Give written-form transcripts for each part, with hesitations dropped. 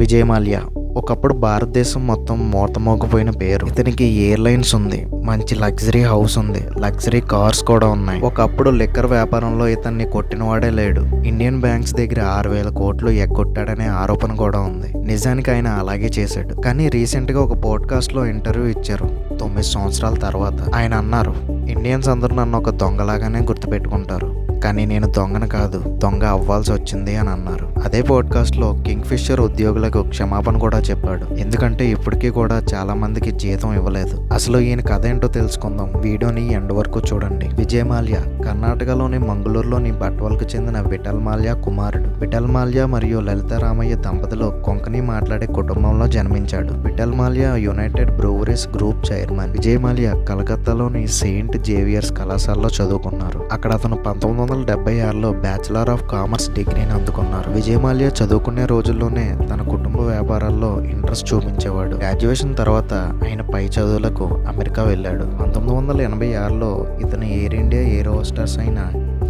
విజయ్ మాల్యా ఒకప్పుడు భారతదేశం మొత్తం మోతమోగిపోయిన పేరు. ఇతనికి ఎయిర్లైన్స్ ఉంది, మంచి లగ్జరీ హౌస్ ఉంది, లగ్జరీ కార్స్ కూడా ఉన్నాయి. ఒకప్పుడు లిక్కర్ వ్యాపారంలో ఇతన్ని కొట్టినవాడే లేడు. ఇండియన్ బ్యాంక్స్ దగ్గర 6,000 కోట్లు ఎగ్గొట్టాడనే ఆరోపణ కూడా ఉంది. నిజానికి ఆయన అలాగే చేశాడు. కానీ రీసెంట్ గా ఒక పోడ్కాస్ట్ లో ఇంటర్వ్యూ ఇచ్చారు 9 సంవత్సరాల తర్వాత. ఆయన అన్నారు, ఇండియన్స్ అందరూ నన్ను ఒక దొంగలాగానే గుర్తుపెట్టుకుంటారు, కానీ నేను దొంగను కాదు, దొంగ అవ్వాల్సి వచ్చింది అని అన్నారు. అదే పోడ్కాస్ట్ లో కింగ్ ఫిషర్ ఉద్యోగులకు క్షమాపణ కూడా చెప్పాడు. ఎందుకంటే ఇప్పటికీ కూడా చాలా మందికి జీతం ఇవ్వలేదు. అసలు ఈయన కథ ఏంటో తెలుసుకుందాం. వీడియోని ఎండ్ వరకు చూడండి. విజయ్ మాల్యా కర్ణాటకలోని మంగళూరులోని బట్వాల్కు చెందిన విఠల్ మాల్యా కుమారుడు. విఠల్ మాల్యా మరియు లలిత రామయ్య దంపతులు కొంకణి మాట్లాడే కుటుంబంలో జన్మించాడు. Vittal Mallya United Breweries group chairman. Vijay Mallya కలకత్తాలోని సెయింట్ జేవియర్స్ కళాశాలలో చదువుకున్నారు. అక్కడ అతను 1976లో బ్యాచిలర్ ఆఫ్ కామర్స్ డిగ్రీని అందుకున్నారు. విజయ్ మాల్యా చదువుకునే రోజుల్లోనే తన కుటుంబ వ్యాపారాల్లో ఇంట్రెస్ట్ చూపించేవాడు. గ్రాడ్యుయేషన్ తర్వాత ఆయన పై చదువులకు అమెరికా వెళ్ళాడు. 1986లో ఇతను ఎయిర్ ఇండియా ఎయిర్ హోస్టెస్ అయిన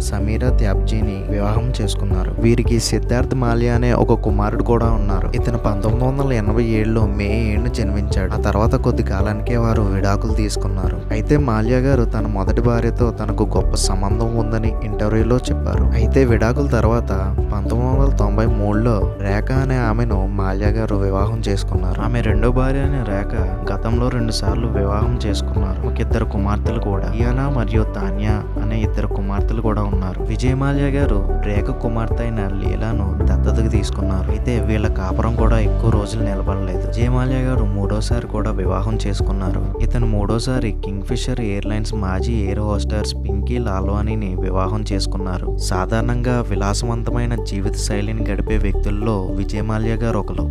సమీరా త్యాబ్జీని వివాహం చేసుకున్నారు. వీరికి సిద్ధార్థ్ మాల్యా అనే ఒక కుమారుడు కూడా ఉన్నారు. ఇతను 1987లో మే 7న జన్మించాడు. ఆ తర్వాత కొద్ది కాలానికే వారు విడాకులు తీసుకున్నారు. అయితే మాల్యా గారు తన మొదటి భార్యతో తనకు గొప్ప సంబంధం ఉందని ఇంటర్వ్యూలో చెప్పారు. అయితే విడాకుల తర్వాత 1993లో రేఖ అనే ఆమెను మాల్యా గారు వివాహం చేసుకున్నారు. ఆమె రెండో భార్య అనే రేఖ గతంలో 2 సార్లు వివాహం చేసుకున్నారు. ఒక ఇద్దరు కుమార్తెలు కూడా, ఇయానా మరియు తాన్యా అనే ఇద్దరు కుమార్తెలు కూడా ఉన్నారు. విజయ్ మాల్యా గారు రేఖ కుమార్తె అయిన లీలాను దత్తతకు తీసుకున్నారు. అయితే వీళ్ళ కాపురం కూడా ఎక్కువ రోజులు నిలబడలేదు. విజయ్ మాల్యా గారు మూడోసారి కూడా వివాహం చేసుకున్నారు. ఇతను మూడోసారి కింగ్ ఫిషర్ ఎయిర్లైన్స్ మాజీ ఎయిర్ హోస్టెస్ పింకీ లాల్వానీని వివాహం చేసుకున్నారు. సాధారణంగా విలాసవంతమైన జీవిత శైలిని గడిపే వ్యక్తుల్లో విజయ్ మాల్యా గారు ఒకరు.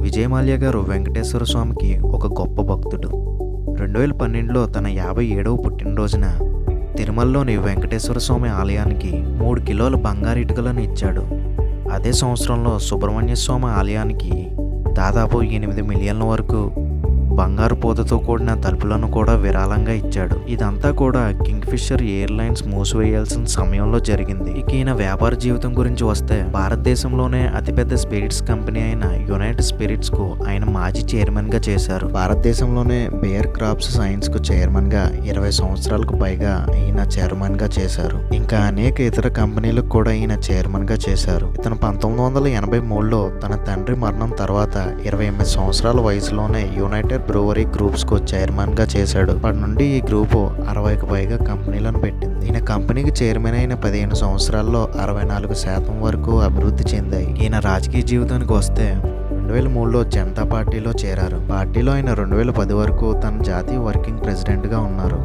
విజయ్ మాల్యా గారు వెంకటేశ్వర స్వామికి ఒక గొప్ప భక్తుడు. 2012లో తన 57వ పుట్టినరోజున తిరుమలలోని వెంకటేశ్వర స్వామి ఆలయానికి 3 కిలోల బంగారు ఇటుకలను ఇచ్చాడు. అదే సంవత్సరంలో సుబ్రహ్మణ్య స్వామి ఆలయానికి దాదాపు 8 మిలియన్ల వరకు బంగారు పూతతో కూడిన తలుపులను కూడా విరాళంగా ఇచ్చాడు. ఇదంతా కూడా కింగ్ ఫిషర్ ఎయిర్లైన్స్ మూసివేయాల్సిన సమయంలో జరిగింది. ఇక ఈయన వ్యాపార జీవితం గురించి వస్తే, భారతదేశంలోనే అతిపెద్ద స్పిరిట్స్ కంపెనీ అయిన యునైటెడ్ స్పిరిట్స్ కు ఆయన మాజీ చైర్మన్ గా చేశారు. భారతదేశంలోనే బేర్ క్రాప్స్ సైన్స్ కు చైర్మన్ గా 20 సంవత్సరాలకు పైగా ఈయన చైర్మన్ గా చేశారు. ఇంకా అనేక ఇతర కంపెనీలకు కూడా ఈయన చైర్మన్ గా చేశారు. ఇతను 1983లో తన తండ్రి మరణం తర్వాత 28 సంవత్సరాల వయసులోనే యునైటెడ్ బ్రూవరీ గ్రూప్స్ కు చైర్మన్ గా చేశాడు. అప్పటి నుండి ఈ గ్రూపు 60కి పైగా కంపెనీలను పెట్టింది. ఈయన కంపెనీకి చైర్మన్ అయిన 15 సంవత్సరాల్లో 64% వరకు అభివృద్ధి చెందాయి. ఈయన రాజకీయ జీవితానికి వస్తే 2003లో జనతా పార్టీలో చేరారు. పార్టీలో ఆయన 2010 వరకు తన జాతీయ వర్కింగ్ ప్రెసిడెంట్ గా ఉన్నారు.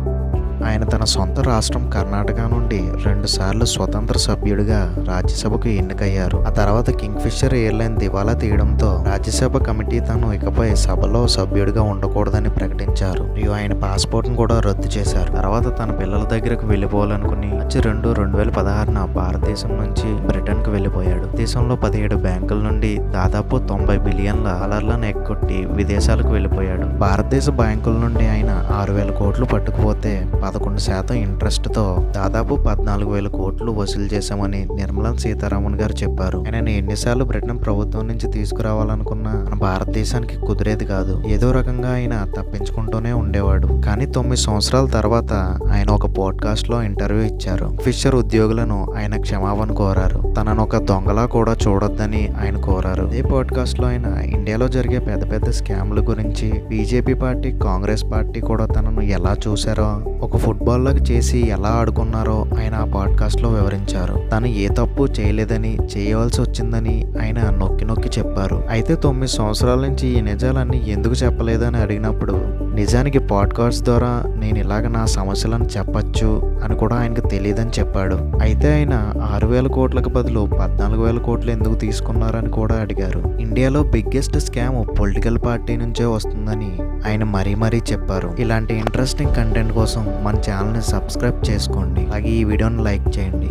ఆయన తన సొంత రాష్ట్రం కర్ణాటక నుండి 2 సార్లు స్వతంత్ర సభ్యుడిగా రాజ్యసభకు ఎన్నికయ్యారు. ఆ తర్వాత కింగ్ ఫిషర్ ఎయిర్లైన్ దివాలా తీయడంతో రాజ్యసభ కమిటీ తను ఇకపై సభలో సభ్యుడిగా ఉండకూడదని ప్రకటించారు. మరియు ఆయన పాస్పోర్ట్ ను కూడా రద్దు చేశారు. తర్వాత తన పిల్లల దగ్గరకు వెళ్ళిపోవాలనుకుని మార్చి 2, 2016న భారతదేశం నుంచి బ్రిటన్ కు వెళ్ళిపోయాడు. దేశంలో 17 బ్యాంకుల నుండి దాదాపు $90 బిలియన్ల డాలర్లను ఎగ్గొట్టి విదేశాలకు వెళ్ళిపోయాడు. భారతదేశ బ్యాంకుల నుండి ఆయన 6,000 కోట్లు పట్టుకుపోతే 11% ఇంట్రెస్ట్ తో దాదాపు 14,000 కోట్లు వసూలు చేశామని నిర్మలా సీతారామన్ గారు చెప్పారు. ఆయన ఎన్నిసార్లు బ్రిటన్ ప్రభుత్వం నుంచి తీసుకురావాలనుకున్నా మన భారతదేశానికి కుదిరేది కాదు. ఏదో రకంగా ఆయన తప్పించుకుంటూనే ఉండేవాడు. కానీ 9 సంవత్సరాల తర్వాత ఆయన ఒక పోడ్కాస్ట్ లో ఇంటర్వ్యూ ఇచ్చారు. ఫిషర్ ఉద్యోగులను ఆయన క్షమాపణ కోరారు. తనను ఒక దొంగలా కూడా చూడొద్దని ఆయన కోరారు. ఈ పోడ్కాస్ట్ లో ఆయన ఇండియాలో జరిగే పెద్ద పెద్ద స్కామ్ల గురించి, బీజేపీ పార్టీ, కాంగ్రెస్ పార్టీ కూడా తనను ఎలా చూశారో, ఒక ఫుట్బాల్ లాగా చేసి ఎలా ఆడుకున్నారో ఆయన ఆ పాడ్కాస్ట్ లో వివరించారు. తను ఏ తప్పు చేయలేదని, చేయవలసి వచ్చిందని ఆయన నొక్కి నొక్కి చెప్పారు. అయితే 9 సంవత్సరాల నుంచి ఈ నిజాలన్నీ ఎందుకు చెప్పలేదని అడిగినప్పుడు, నిజానికి పాడ్కాస్ట్ ద్వారా నేను ఇలాగ నా సమస్యలను చెప్పచ్చు అని కూడా ఆయనకు తెలియదని చెప్పాడు. అయితే ఆయన 6,000 కోట్లకు బదులు 14,000 కోట్లు ఎందుకు తీసుకున్నారని కూడా అడిగారు. ఇండియాలో బిగ్గెస్ట్ స్కామ్ పొలిటికల్ పార్టీ నుంచే వస్తుందని ఆయన మరీ చెప్పారు. ఇలాంటి ఇంట్రెస్టింగ్ కంటెంట్ కోసం మన ఛానల్ని సబ్స్క్రైబ్ చేసుకోండి. అలాగే ఈ వీడియోని లైక్ చేయండి.